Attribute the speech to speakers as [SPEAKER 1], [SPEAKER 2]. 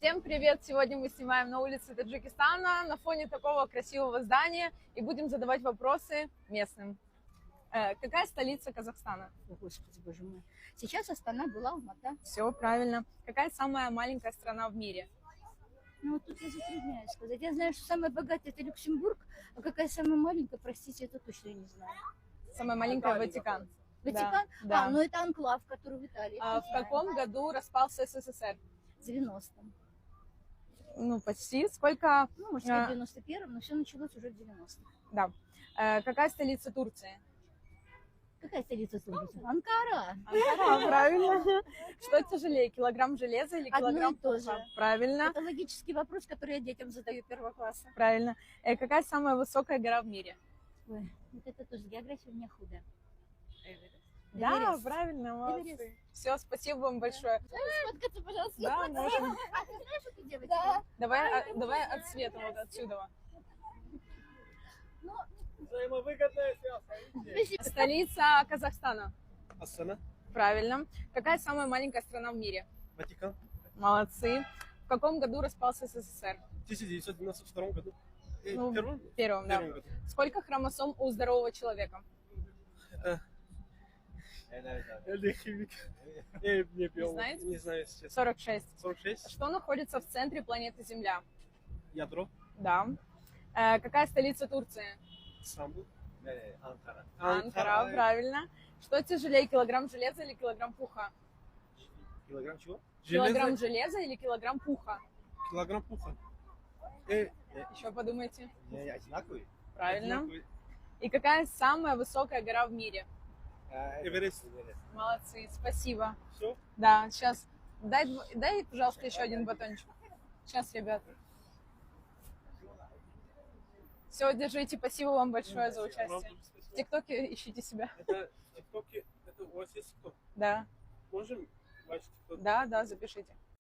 [SPEAKER 1] Всем привет! Сегодня мы снимаем на улице Таджикистана на фоне такого красивого здания и будем задавать вопросы местным. Какая столица Казахстана?
[SPEAKER 2] О, Господи, боже мой. Сейчас Астана была, Алмата.
[SPEAKER 1] Все правильно. Какая самая маленькая страна в мире?
[SPEAKER 2] Ну, вот тут я затрудняюсь сказать. Я знаю, что самая богатая это Люксембург, а какая самая маленькая, простите, это точно я не знаю.
[SPEAKER 1] Самая маленькая Ватикан.
[SPEAKER 2] Ватикан?
[SPEAKER 1] Да.
[SPEAKER 2] Ну это анклав, который в Италии.
[SPEAKER 1] В каком году распался СССР?
[SPEAKER 2] В 90-м.
[SPEAKER 1] Ну, почти. Сколько?
[SPEAKER 2] Ну, может сказать, в 91-м, но все началось уже в 90-х.
[SPEAKER 1] Да. Какая столица Турции?
[SPEAKER 2] Какая столица Турции? Анкара.
[SPEAKER 1] Анкара, правильно. Что тяжелее, килограмм железа или килограмм
[SPEAKER 2] Одно и то
[SPEAKER 1] пуха?
[SPEAKER 2] же.
[SPEAKER 1] Правильно.
[SPEAKER 2] Это логический вопрос, который я детям задаю первого класса.
[SPEAKER 1] Правильно. Какая самая высокая гора в мире?
[SPEAKER 2] Ой, вот это тоже география у меня худая.
[SPEAKER 1] Да,
[SPEAKER 2] Эверест.
[SPEAKER 1] правильно, молодцы.
[SPEAKER 2] Эверест.
[SPEAKER 1] Все, спасибо вам большое.
[SPEAKER 2] Сфоткаться, пожалуйста.
[SPEAKER 1] Да, можем.
[SPEAKER 2] А ты знаешь эту девочку?
[SPEAKER 1] Да. Давай от света вот отсюда.
[SPEAKER 2] Ну,
[SPEAKER 3] Взаимовыгодная связь.
[SPEAKER 1] Столица Казахстана.
[SPEAKER 3] Астана,
[SPEAKER 1] Правильно. Какая самая маленькая страна в мире?
[SPEAKER 3] Ватикан,
[SPEAKER 1] Молодцы. В каком году распался СССР?
[SPEAKER 3] в 1992 году.
[SPEAKER 1] Ну,
[SPEAKER 3] Первом?
[SPEAKER 1] Первом, да.
[SPEAKER 3] Первом году.
[SPEAKER 1] Сколько хромосом у здорового человека?
[SPEAKER 3] Я химик. Я не биолог.
[SPEAKER 1] знаете?
[SPEAKER 3] Не знаю, если честно.
[SPEAKER 1] 46.
[SPEAKER 3] 46.
[SPEAKER 1] Что находится в центре планеты Земля?
[SPEAKER 3] Ядро.
[SPEAKER 1] Да. Какая столица Турции?
[SPEAKER 3] Стамбул. Анкара.
[SPEAKER 1] Анкара, правильно. Что тяжелее, килограмм железа или килограмм пуха?
[SPEAKER 3] Килограмм чего?
[SPEAKER 1] Килограмм железа или килограмм пуха?
[SPEAKER 3] Килограмм пуха.
[SPEAKER 1] Еще подумайте.
[SPEAKER 3] Одинаковые?
[SPEAKER 1] Правильно.
[SPEAKER 3] Одинаковые.
[SPEAKER 1] И какая самая высокая гора в мире?
[SPEAKER 3] Эверест.
[SPEAKER 1] Молодцы, спасибо.
[SPEAKER 3] Все?
[SPEAKER 1] Да, сейчас. Дай, пожалуйста, еще один батончик. Сейчас, ребят. Все, держите. Спасибо вам большое за участие. В ТикТоке ищите себя.
[SPEAKER 3] Это в ТикТоке, это у вас есть ТикТок?
[SPEAKER 1] Да,
[SPEAKER 3] Можем ваш ТикТок?
[SPEAKER 1] да, запишите.